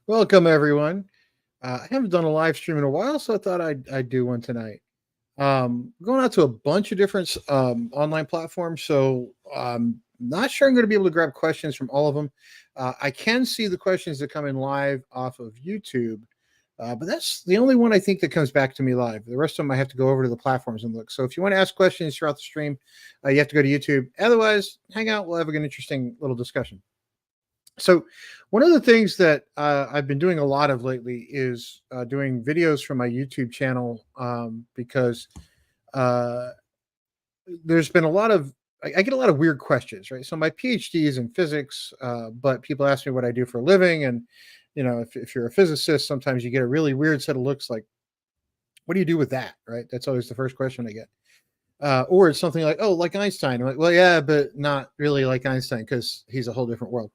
Welcome, everyone. I haven't done a live stream in a while, so I thought I'd do one tonight. Going out to a bunch of different online platforms, so not sure I'm going to be able to grab questions from all of them. I can see the questions that come in live off of YouTube, but that's the only one I think that comes back to me live. The rest of them I have to go over to the platforms and look. So if you want to ask questions throughout the stream, you have to go to YouTube. Otherwise, hang out. We'll have an interesting little discussion. So, one of the things that I've been doing a lot of lately is doing videos from my YouTube channel because uh, there's been a lot of I get a lot of weird questions, right? So my PhD is in physics, but people ask me what I do for a living, and if you're a physicist, sometimes you get a really weird set of looks like, "What do you do with that?" Right? That's always the first question I get. Or it's something like, "Oh, like Einstein." I'm like, "Well, yeah, but not really like Einstein because he's a whole different world."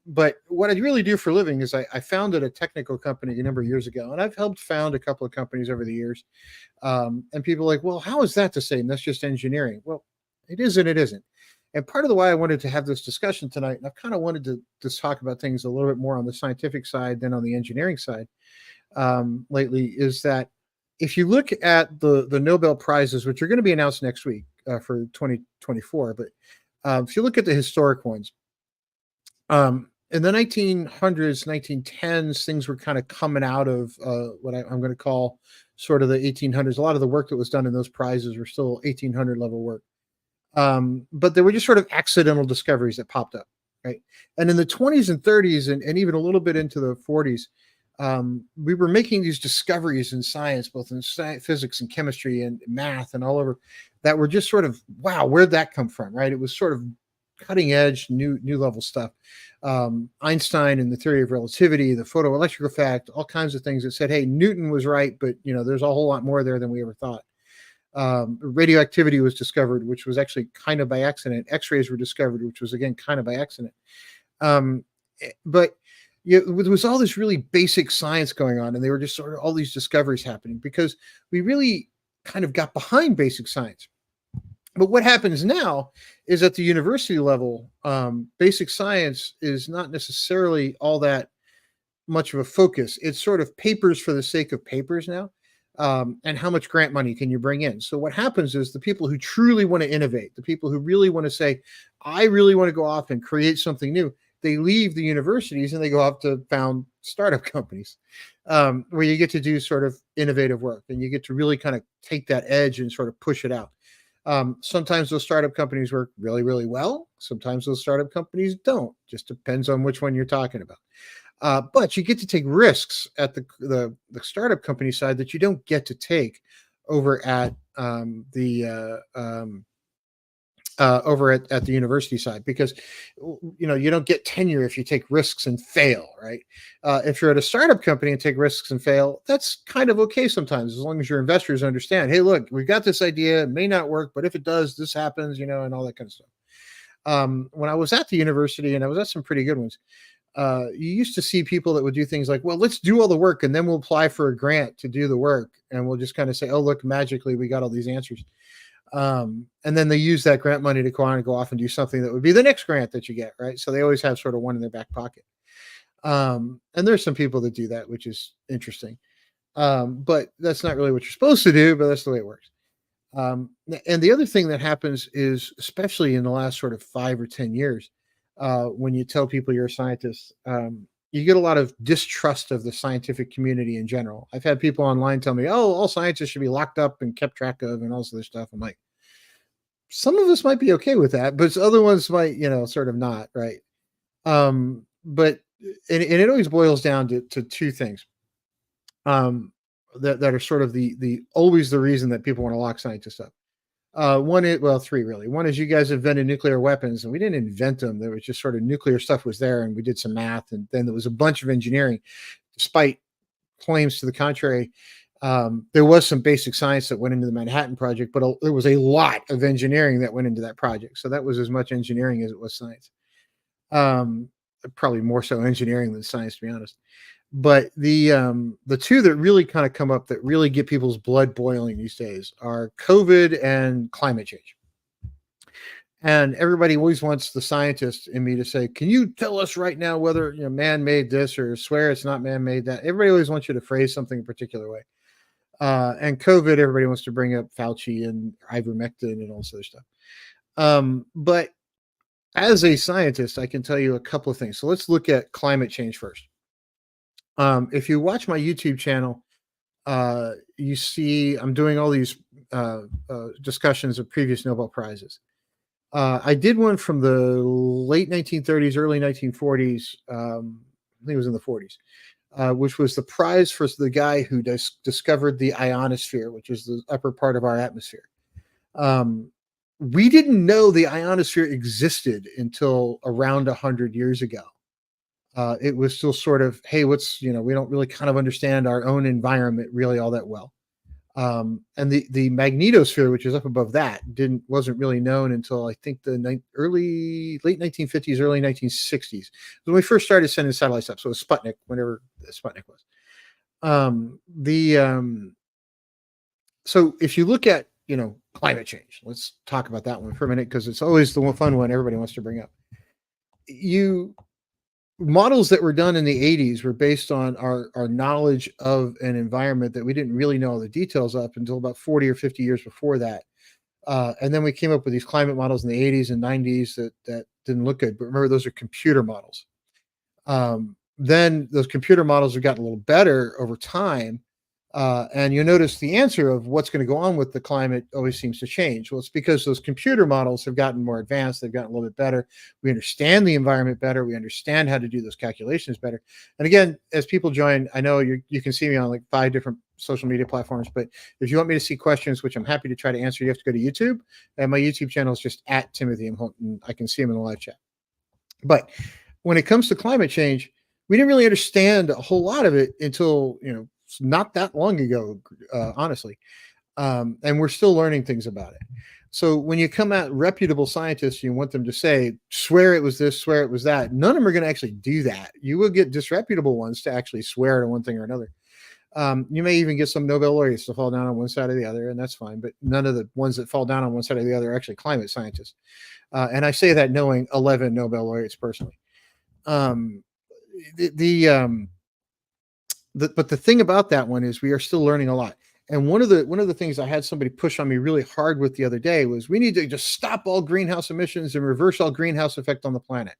But what I really do for a living is I founded a technical company a number of years ago, and I've helped found a couple of companies over the years. And people are like, well, how is that the same? That's just engineering. Well, it is and it isn't. And part of the why I wanted to have this discussion tonight, and I've kind of wanted to talk about things a little bit more on the scientific side than on the engineering side lately, is that if you look at the Nobel Prizes, which are going to be announced next week for 2024, but if you look at the historic ones, in the 1900s, 1910s, things were kind of coming out of what I'm going to call sort of the 1800s. A lot of the work that was done in those prizes were still 1800 level work. But there were just sort of accidental discoveries that popped up, right? And in the 20s and 30s, and even a little bit into the 40s, we were making these discoveries in science, both in physics and chemistry and math and all over, that were just sort of, wow, where'd that come from, right? It was sort of cutting edge, new level stuff. Einstein and the theory of relativity, the photoelectric effect, all kinds of things that said, hey, Newton was right, but there's a whole lot more there than we ever thought. Radioactivity was discovered, which was actually kind of by accident. X-rays were discovered, which was again kind of by accident. But there was all this really basic science going on, and they were just sort of all these discoveries happening because we really kind of got behind basic science. But what happens now is at the university level, basic science is not necessarily all that much of a focus. It's sort of papers for the sake of papers now. And how much grant money can you bring in? So what happens is the people who truly want to innovate, the people who really want to say, I really want to go off and create something new, they leave the universities and they go off to found startup companies where you get to do sort of innovative work and you get to really kind of take that edge and sort of push it out. Sometimes those startup companies work really, really well. Sometimes those startup companies don't. Just depends on which one you're talking about. But you get to take risks at the startup company side that you don't get to take over at over at the university side, because you don't get tenure if you take risks and fail, right? If you're at a startup company and take risks and fail, that's kind of okay sometimes, as long as your investors understand, hey, look, we've got this idea, it may not work, but if it does, this happens, and all that kind of stuff. When I was at the university, and I was at some pretty good ones, you used to see people that would do things like, well, let's do all the work and then we'll apply for a grant to do the work, and we'll just kind of say, oh, look, magically we got all these answers. And then they use that grant money to go on and go off and do something that would be the next grant that you get, right? So they always have sort of one in their back pocket. And there's some people that do that, which is interesting. But that's not really what you're supposed to do, but that's the way it works. And the other thing that happens is, especially in the last sort of 5 or 10 years, when you tell people you're a scientist, you get a lot of distrust of the scientific community in general. I've had people online tell me, oh, all scientists should be locked up and kept track of and all this other stuff. I'm like, some of us might be okay with that, but other ones might, sort of not, right? But and it always boils down to two things that are sort of the always the reason that people want to lock scientists up. One is, well, three really. One is, you guys invented nuclear weapons, and we didn't invent them. There was just sort of nuclear stuff was there, and we did some math, and then there was a bunch of engineering, despite claims to the contrary. There was some basic science that went into the Manhattan Project, but there was a lot of engineering that went into that project. So that was as much engineering as it was science. Probably more so engineering than science, to be honest. But the two that really kind of come up that really get people's blood boiling these days are COVID and climate change. And everybody always wants the scientist in me to say, "Can you tell us right now whether man made this or swear it's not man made that?" Everybody always wants you to phrase something a particular way. And COVID, everybody wants to bring up Fauci and ivermectin and all this other stuff. But as a scientist, I can tell you a couple of things. So let's look at climate change first. If you watch my YouTube channel, you see I'm doing all these discussions of previous Nobel Prizes. I did one from the late 1930s, early 1940s. I think it was in the 40s, which was the prize for the guy who discovered the ionosphere, which is the upper part of our atmosphere. Um, we didn't know the ionosphere existed until around 100 years ago. It was still sort of, hey, we don't really kind of understand our own environment really all that well. And the magnetosphere, which is up above that, wasn't really known until I think the late 1950s, early 1960s, when we first started sending satellites up. So it was Sputnik, whenever Sputnik was. So if you look at climate change, let's talk about that one for a minute because it's always the one fun one everybody wants to bring up. Models that were done in the 80s were based on our knowledge of an environment that we didn't really know all the details of until about 40 or 50 years before that. And then we came up with these climate models in the 80s and 90s that didn't look good. But remember, those are computer models. Then those computer models have gotten a little better over time. And you notice the answer of what's going to go on with the climate always seems to change. Well, it's because those computer models have gotten more advanced. They've gotten a little bit better. We understand the environment better. We understand how to do those calculations better. And again, as people join, I know you can see me on like 5 different social media platforms, but if you want me to see questions, which I'm happy to try to answer, you have to go to YouTube. And my YouTube channel is just at Timothy M. Holt, and I can see him in the live chat. But when it comes to climate change, we didn't really understand a whole lot of it until, not that long ago, honestly. And we're still learning things about it. So when you come at reputable scientists, you want them to say, swear it was this, swear it was that. None of them are going to actually do that. You will get disreputable ones to actually swear to one thing or another. You may even get some Nobel laureates to fall down on one side or the other, and that's fine. But none of the ones that fall down on one side or the other are actually climate scientists. And I say that knowing 11 Nobel laureates personally. But the thing about that one is we are still learning a lot. And one of the things I had somebody push on me really hard with the other day was we need to just stop all greenhouse emissions and reverse all greenhouse effect on the planet.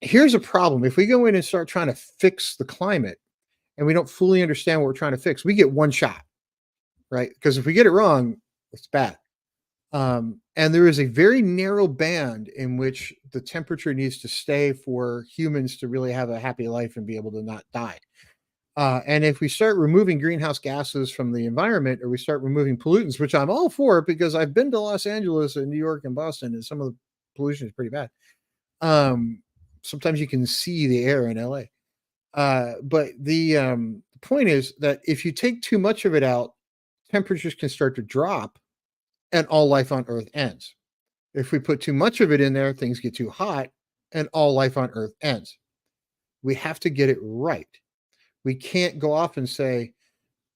Here's a problem. If we go in and start trying to fix the climate and we don't fully understand what we're trying to fix, we get one shot, right? Because if we get it wrong, it's bad. And there is a very narrow band in which the temperature needs to stay for humans to really have a happy life and be able to not die. And if we start removing greenhouse gases from the environment, or we start removing pollutants, which I'm all for because I've been to Los Angeles and New York and Boston, and some of the pollution is pretty bad. Sometimes you can see the air in LA. But the point is that if you take too much of it out, temperatures can start to drop and all life on Earth ends. If we put too much of it in there, things get too hot and all life on Earth ends. We have to get it right. We can't go off and say,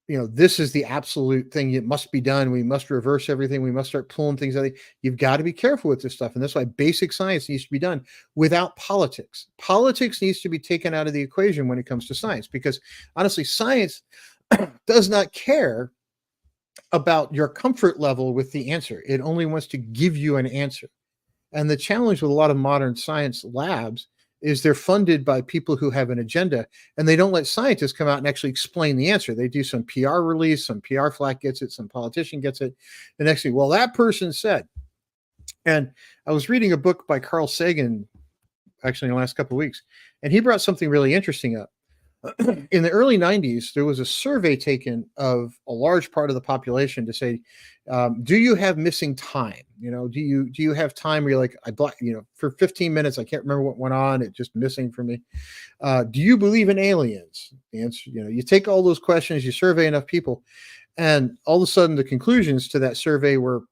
this is the absolute thing. It must be done. We must reverse everything. We must start pulling things out. You've got to be careful with this stuff. And that's why basic science needs to be done without politics. Politics needs to be taken out of the equation when it comes to science, because honestly, science does not care about your comfort level with the answer. It only wants to give you an answer. And the challenge with a lot of modern science labs is they're funded by people who have an agenda, and they don't let scientists come out and actually explain the answer. They do some PR release, some PR flack gets it, some politician gets it. The next thing, well, that person said. And I was reading a book by Carl Sagan, actually in the last couple of weeks, and he brought something really interesting up. In the early 90s, there was a survey taken of a large part of the population to say, do you have missing time? Do you have time where you're like, for 15 minutes, I can't remember what went on. It's just missing for me. Do you believe in aliens? The answer, you take all those questions, you survey enough people, and all of a sudden the conclusions to that survey were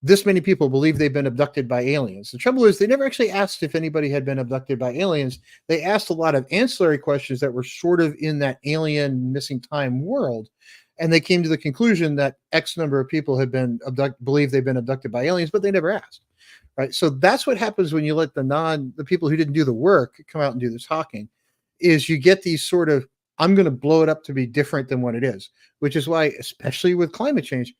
this many people believe they've been abducted by aliens. The trouble is they never actually asked if anybody had been abducted by aliens. They asked a lot of ancillary questions that were sort of in that alien missing time world. And they came to the conclusion that X number of people had been believe they've been abducted by aliens, but they never asked. right? So that's what happens when you let the people who didn't do the work come out and do the talking, is you get these sort of, I'm going to blow it up to be different than what it is, which is why, especially with climate change,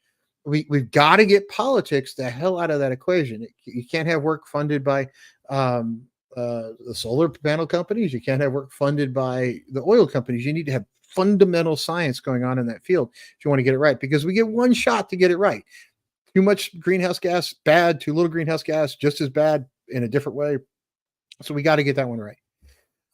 we've got to get politics the hell out of that equation. You can't have work funded by um, the solar panel companies. You can't have work funded by the oil companies. You need to have fundamental science going on in that field if you want to get it right, because we get one shot to get it right. Too much greenhouse gas, bad. Too little greenhouse gas, just as bad in a different way. So we got to get that one right.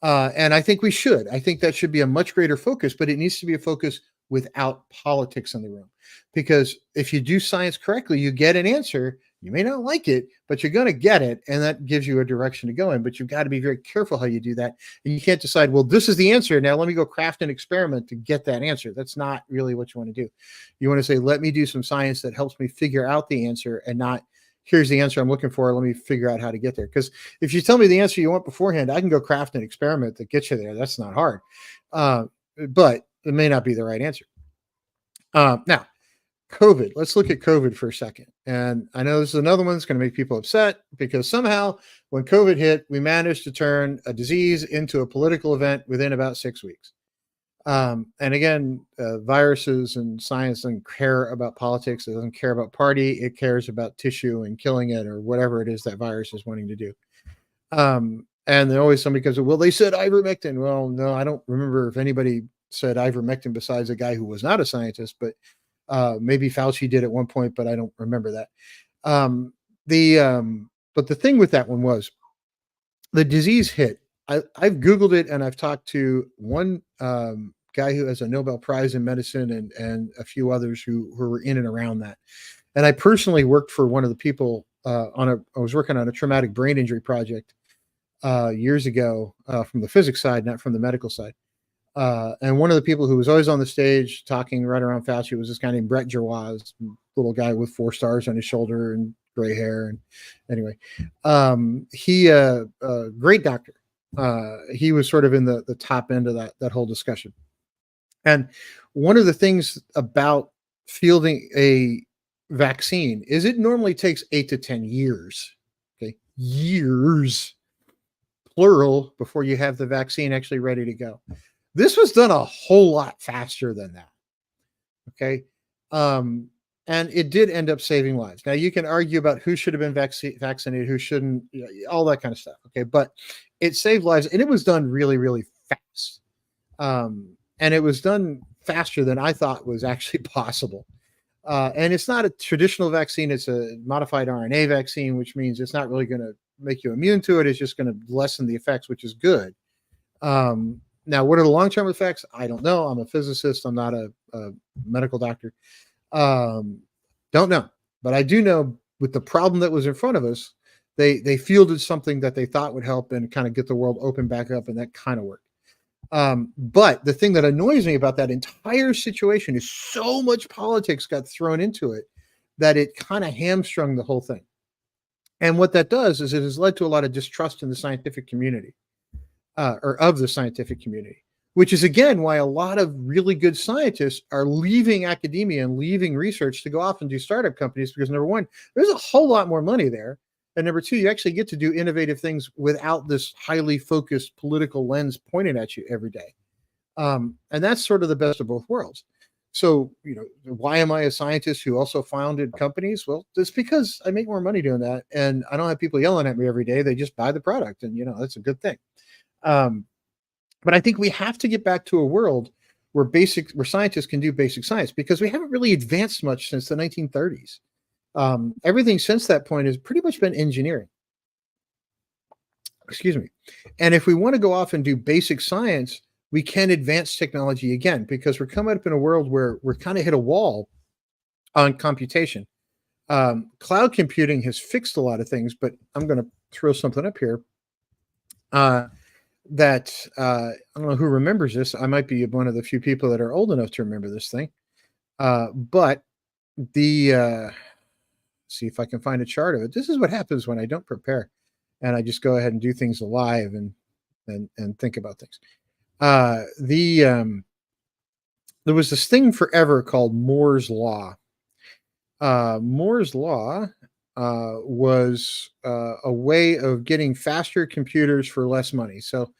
And I think we should. I think that should be a much greater focus, but it needs to be a focus without politics in the room. Because if you do science correctly, you get an answer. You may not like it, but you're going to get it. And that gives you a direction to go in. But you've got to be very careful how you do that. And you can't decide, well, this is the answer. Now let me go craft an experiment to get that answer. That's not really what you want to do. You want to say, let me do some science that helps me figure out the answer, and not, here's the answer I'm looking for. Let me figure out how to get there. Because if you tell me the answer you want beforehand, I can go craft an experiment that gets you there. That's not hard. But it may not be the right answer. Now, COVID. Let's look at COVID for a second. And I know this is another one that's going to make people upset, because somehow when COVID hit, we managed to turn a disease into a political event within about 6 weeks. And again, viruses and science doesn't care about politics. It doesn't care about party. It cares about tissue and killing it, or whatever it is that virus is wanting to do. And then always somebody comes, well, they said ivermectin. Well, no, I don't remember if anybody said ivermectin besides a guy who was not a scientist, but maybe Fauci did at one point, but I don't remember that. But the thing with that one was, the disease hit. I've Googled it, and I've talked to one guy who has a Nobel Prize in medicine, and a few others who were in and around that. And I personally worked for one of the people I was working on a traumatic brain injury project years ago from the physics side, not from the medical side. And one of the people who was always on the stage talking right around Fauci was this guy named Brett Gerwaz, little guy with 4 stars on his shoulder and gray hair. And anyway, he great doctor. He was sort of in the top end of that whole discussion. And one of the things about fielding a vaccine is it normally takes 8 to 10 years. Okay, years, plural, before you have the vaccine actually ready to go. This was done a whole lot faster than that. Okay. And it did end up saving lives. Now, you can argue about who should have been vaccinated, who shouldn't, all that kind of stuff. Okay. But it saved lives, and it was done really, really fast. And it was done faster than I thought was actually possible. And it's not a traditional vaccine. It's a modified RNA vaccine, which means it's not really going to make you immune to it. It's just going to lessen the effects, which is good. Now, what are the long-term effects? I don't know. I'm a physicist. I'm not a medical doctor. Don't know. But I do know, with the problem that was in front of us, they fielded something that they thought would help and kind of get the world open back up, and that kind of worked. But the thing that annoys me about that entire situation is so much politics got thrown into it that it kind of hamstrung the whole thing. And what that does is it has led to a lot of distrust in the scientific community. Or of the scientific community, which is again why a lot of really good scientists are leaving academia and leaving research to go off and do startup companies, because number one, there's a whole lot more money there. And number two, you actually get to do innovative things without this highly focused political lens pointed at you every day. And that's sort of the best of both worlds. So, why am I a scientist who also founded companies? Well, it's because I make more money doing that. And I don't have people yelling at me every day. They just buy the product, and, that's a good thing. But I think we have to get back to a world where scientists can do basic science, because we haven't really advanced much since the 1930s. Everything since that point has pretty much been engineering. Excuse me. And if we want to go off and do basic science, we can advance technology again, because we're coming up in a world where we're kind of hit a wall on computation. Cloud computing has fixed a lot of things, but I'm going to throw something up here. That I don't know who remembers this. I might be one of the few people that are old enough to remember this thing. But see if I can find a chart of it. This is what happens when I don't prepare, and I just go ahead and do things live and think about things. There was this thing forever called Moore's Law. Moore's Law was a way of getting faster computers for less money. So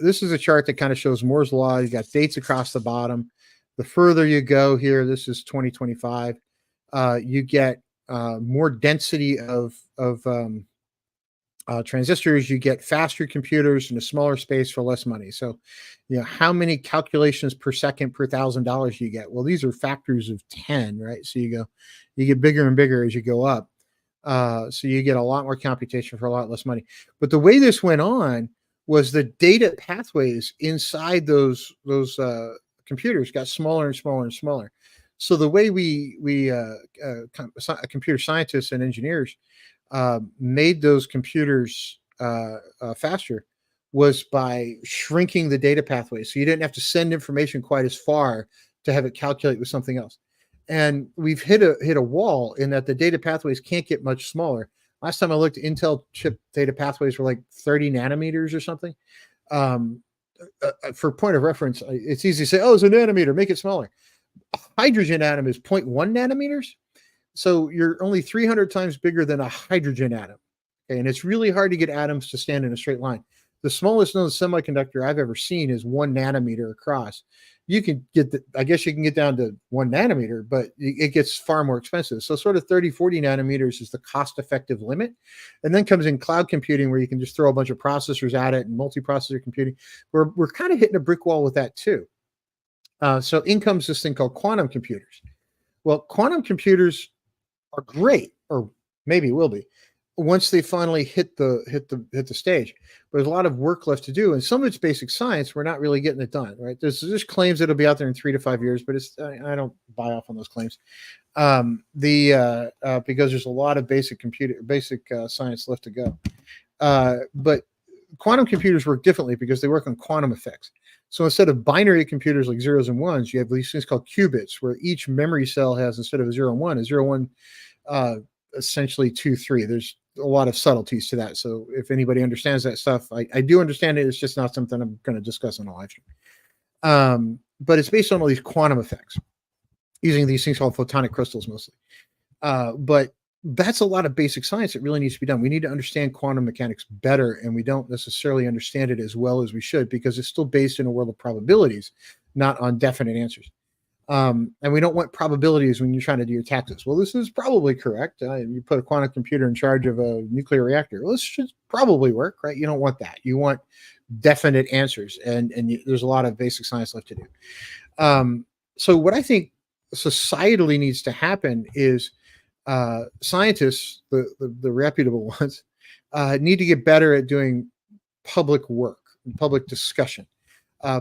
this is a chart that kind of shows Moore's law. You got dates across the bottom. The further you go here, this is 2025. You get more density of transistors. You get faster computers in a smaller space for less money. So, how many calculations per second per $1,000 you get? Well, these are factors of 10, right? So you get bigger and bigger as you go up. So you get a lot more computation for a lot less money. But the way this went on was the data pathways inside those computers got smaller and smaller and smaller. So the way computer scientists and engineers made those computers faster was by shrinking the data pathways. So you didn't have to send information quite as far to have it calculate with something else. And we've hit a wall in that the data pathways can't get much smaller. Last time I looked, Intel chip data pathways were like 30 nanometers or something. For point of reference, it's easy to say, oh, it's a nanometer, make it smaller. A hydrogen atom is 0.1 nanometers. So you're only 300 times bigger than a hydrogen atom. Okay? And it's really hard to get atoms to stand in a straight line. The smallest known semiconductor I've ever seen is 1 nanometer across. You can I guess you can get down to 1 nanometer, but it gets far more expensive. So sort of 30, 40 nanometers is the cost-effective limit. And then comes in cloud computing, where you can just throw a bunch of processors at it, and multiprocessor computing. We're kind of hitting a brick wall with that too. So in comes this thing called quantum computers. Well, quantum computers are great, or maybe will be, once they finally hit the stage. But there's a lot of work left to do, and some of it's basic science. We're not really getting it done, right? There's claims that it'll be out there in 3 to 5 years, but I don't buy off on those claims. Because there's a lot of basic science left to go. But quantum computers work differently because they work on quantum effects. So instead of binary computers like zeros and ones, you have these things called qubits, where each memory cell has, instead of a 0 and 1, a 0, 1, essentially 2, 3. There's a lot of subtleties to that. So if anybody understands that stuff, I do understand it. It's just not something I'm going to discuss on a live stream. But it's based on all these quantum effects using these things called photonic crystals mostly. But that's a lot of basic science that really needs to be done. We need to understand quantum mechanics better, and we don't necessarily understand it as well as we should, because it's still based in a world of probabilities, not on definite answers. And we don't want probabilities when you're trying to do your taxes. Well, this is probably correct. You put a quantum computer in charge of a nuclear reactor. Well, this should probably work, right? You don't want that. You want definite answers, and there's a lot of basic science left to do. So what I think societally needs to happen is scientists, the reputable ones, need to get better at doing public work and public discussion.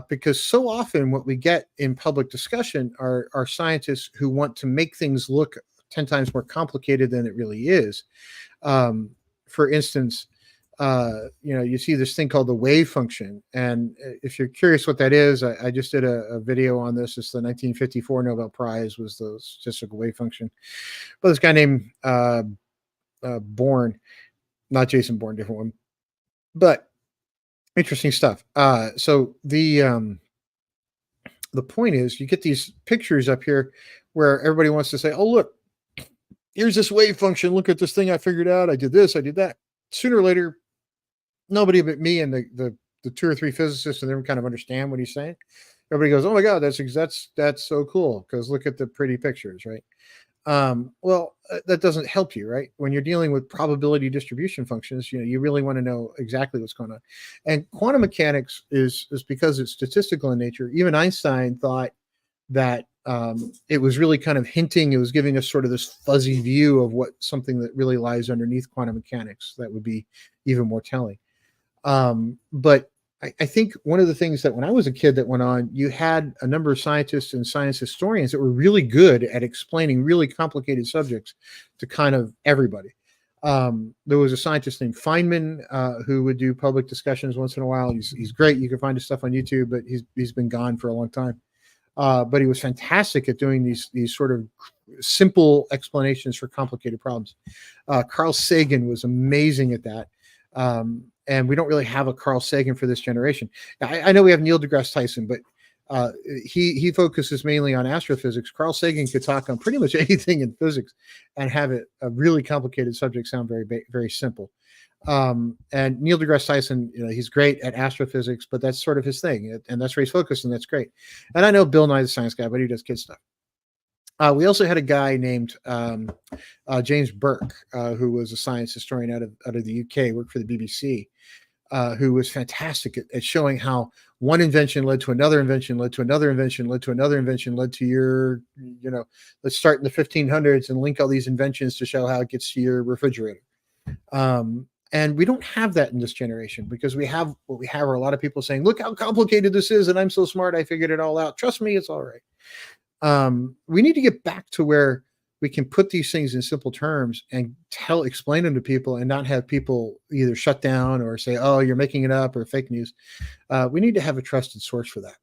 Because so often what we get in public discussion are scientists who want to make things look 10 times more complicated than it really is. For instance, you see this thing called the wave function. And if you're curious what that is, I just did a video on this. It's the 1954 Nobel Prize, was the statistical wave function. But this guy named Bourne, not Jason Bourne, different one. But interesting stuff. So the point is, you get these pictures up here where everybody wants to say, oh, look, here's this wave function. Look at this thing I figured out. I did this, I did that. Sooner or later, nobody but me and the 2 or 3 physicists and them kind of understand what he's saying. Everybody goes, oh my God, that's so cool, because look at the pretty pictures, right? Well, that doesn't help you, right? When you're dealing with probability distribution functions, you really want to know exactly what's going on. And quantum mechanics is because it's statistical in nature. Even Einstein thought that it was really kind of hinting, it was giving us sort of this fuzzy view of what something that really lies underneath quantum mechanics that would be even more telling. But I think one of the things that when I was a kid that went on, you had a number of scientists and science historians that were really good at explaining really complicated subjects to kind of everybody. There was a scientist named Feynman who would do public discussions once in a while. He's great. You can find his stuff on YouTube, but he's been gone for a long time. But he was fantastic at doing these sort of simple explanations for complicated problems. Carl Sagan was amazing at that. And we don't really have a Carl Sagan for this generation. I know we have Neil deGrasse Tyson, but Uh, he focuses mainly on astrophysics. Carl Sagan could talk on pretty much anything in physics and have it a really complicated subject sound very simple. And Neil deGrasse Tyson, he's great at astrophysics, but that's sort of his thing, and that's where he's focused, and that's great. And I know Bill Nye the Science Guy, but he does kid stuff. We also had a guy named James Burke, who was a science historian out of the UK, worked for the BBC, who was fantastic at showing how one invention led to another invention, led to another invention, led to another invention, led to your, let's start in the 1500s and link all these inventions to show how it gets to your refrigerator. And we don't have that in this generation because what we have are a lot of people saying, look how complicated this is. And I'm so smart. I figured it all out. Trust me, it's all right. We need to get back to where we can put these things in simple terms and explain them to people and not have people either shut down or say, oh, you're making it up or fake news. We need to have a trusted source for that.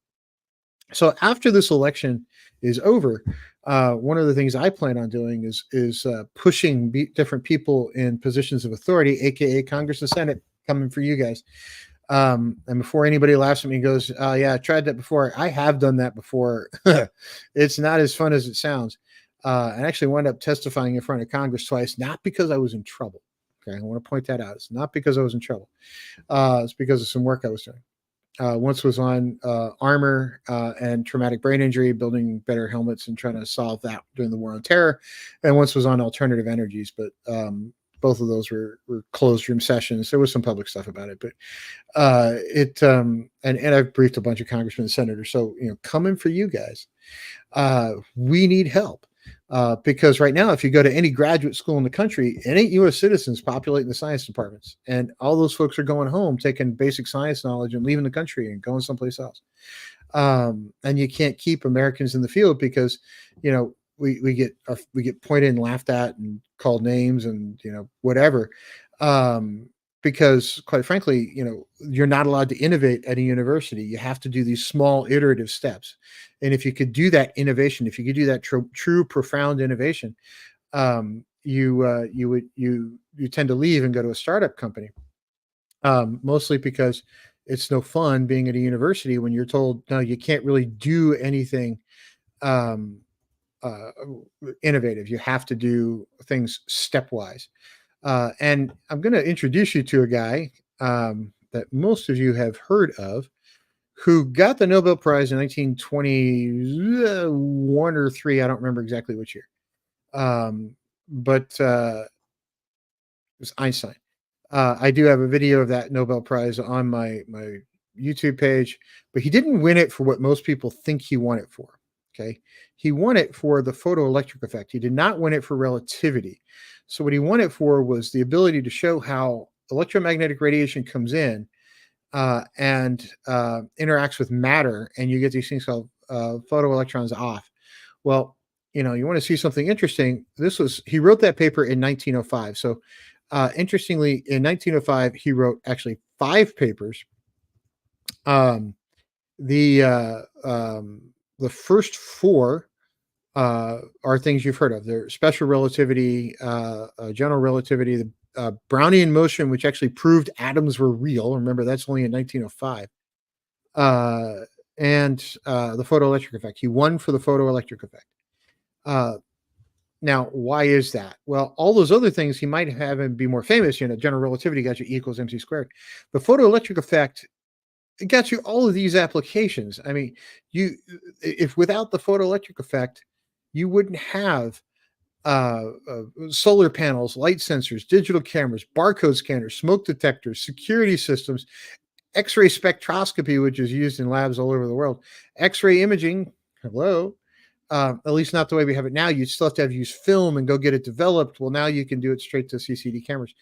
So after this election is over, one of the things I plan on doing is pushing different people in positions of authority, aka Congress and Senate, coming for you guys. And before anybody laughs at me and goes, yeah, I tried that before. I have done that before. It's not as fun as it sounds. And actually wound up testifying in front of Congress twice, not because I was in trouble. Okay, I want to point that out. It's not because I was in trouble. It's because of some work I was doing. Once was on armor and traumatic brain injury, building better helmets and trying to solve that during the war on terror. And once was on alternative energies, but both of those were closed room sessions. There was some public stuff about it, but and I've briefed a bunch of congressmen and senators. So, coming for you guys, we need help. Because right now, if you go to any graduate school in the country, it ain't U.S. citizens populating the science departments. And all those folks are going home, taking basic science knowledge and leaving the country and going someplace else. And you can't keep Americans in the field because, we get pointed and laughed at and called names and, whatever. Because quite frankly, you're not allowed to innovate at a university. You have to do these small iterative steps. And if you could do that innovation, if you could do that true profound innovation, you tend to leave and go to a startup company. Mostly because it's no fun being at a university when you're told, no, you can't really do anything innovative. You have to do things stepwise. And I'm going to introduce you to a guy that most of you have heard of, who got the Nobel Prize in 1921 or three. I don't remember exactly which year. But it was Einstein. I do have a video of that Nobel Prize on my YouTube page, but he didn't win it for what most people think he won it for. Okay. He won it for the photoelectric effect. He did not win it for relativity. So what he won it for was the ability to show how electromagnetic radiation comes in and interacts with matter, and you get these things called photoelectrons off. Well, you want to see something interesting. He wrote that paper in 1905. So interestingly, in 1905, he wrote actually 5 papers. The first 4 are things you've heard of. They're special relativity, general relativity, the Brownian motion, which actually proved atoms were real. Remember, that's only in 1905. And the photoelectric effect. He won for the photoelectric effect. Now, why is that? Well, all those other things he might have and be more famous. General relativity got you E equals mc squared. The photoelectric effect, it got you all of these applications. I mean, if without the photoelectric effect, you wouldn't have solar panels, light sensors, digital cameras, barcode scanners, smoke detectors, security systems, X-ray spectroscopy, which is used in labs all over the world, X-ray imaging. Hello. At least not the way we have it now. You still have to use film and go get it developed. Well, now you can do it straight to CCD cameras.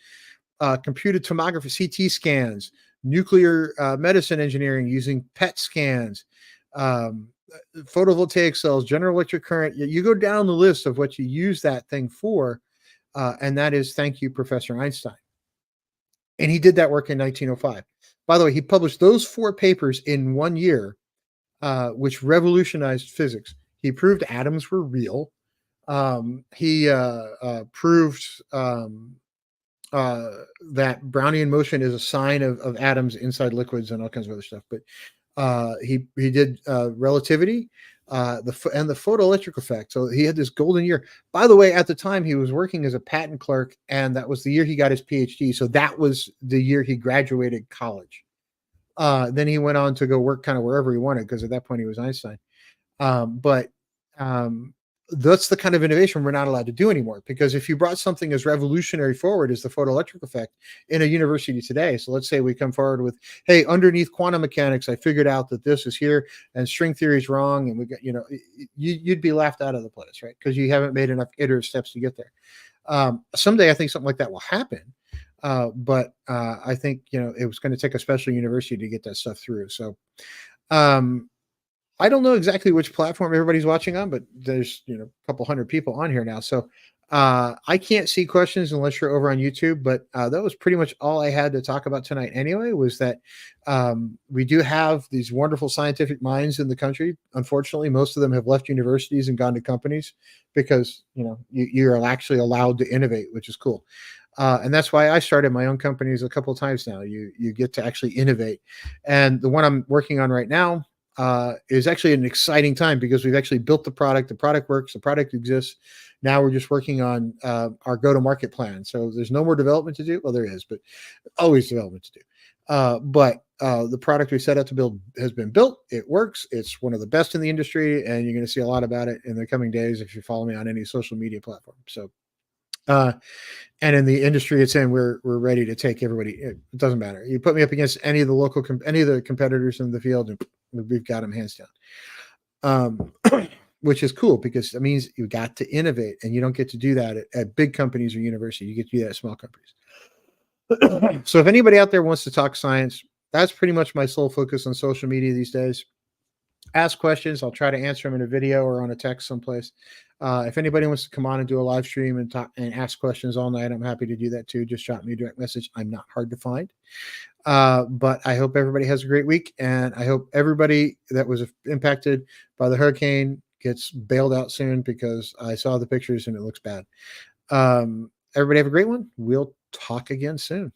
Computed tomography, CT scans, nuclear medicine engineering using PET scans, photovoltaic cells, general electric current. You go down the list of what you use that thing for, and that is thank you, Professor Einstein. And he did that work in 1905. By the way, he published those 4 papers in 1 year, which revolutionized physics. He proved atoms were real. He proved that Brownian motion is a sign of atoms inside liquids and all kinds of other stuff. But He did relativity, and the photoelectric effect. So he had this golden year. By the way, at the time he was working as a patent clerk, and that was the year he got his PhD. So that was the year he graduated college. Then he went on to go work kind of wherever he wanted because at that point he was Einstein. But um, that's the kind of innovation we're not allowed to do anymore, because if you brought something as revolutionary forward as the photoelectric effect in a university today, so let's say we come forward with, hey, underneath quantum mechanics, I figured out that this is here and string theory is wrong, and we got, you'd be laughed out of the place, right? Because you haven't made enough iterative steps to get there. Someday I think something like that will happen. But I think it was going to take a special university to get that stuff through. So um, I don't know exactly which platform everybody's watching on, but there's a couple hundred people on here now. So I can't see questions unless you're over on YouTube. But that was pretty much all I had to talk about tonight. Anyway, was that we do have these wonderful scientific minds in the country. Unfortunately, most of them have left universities and gone to companies because you're actually allowed to innovate, which is cool. And that's why I started my own companies a couple of times now. You get to actually innovate, and the one I'm working on right now is actually an exciting time because we've actually built the product. The product works. The product exists. Now we're just working on our go-to-market plan. So there's no more development to do. Well, there is, but always development to do. But the product we set out to build has been built. It works. It's one of the best in the industry, and you're going to see a lot about it in the coming days if you follow me on any social media platform. So. And in the industry it's in, we're ready to take everybody. It doesn't matter. You put me up against any of the any of the competitors in the field, and we've got them hands down. Which is cool because it means you got to innovate, and you don't get to do that at big companies or university. You get to do that at small companies. So if anybody out there wants to talk science, that's pretty much my sole focus on social media these days. Ask questions. I'll try to answer them in a video or on a text someplace. If anybody wants to come on and do a live stream and talk and ask questions all night, I'm happy to do that too. Just drop me a direct message. I'm not hard to find. But I hope everybody has a great week, and I hope everybody that was impacted by the hurricane gets bailed out soon, because I saw the pictures and it looks bad. Everybody have a great one. We'll talk again soon.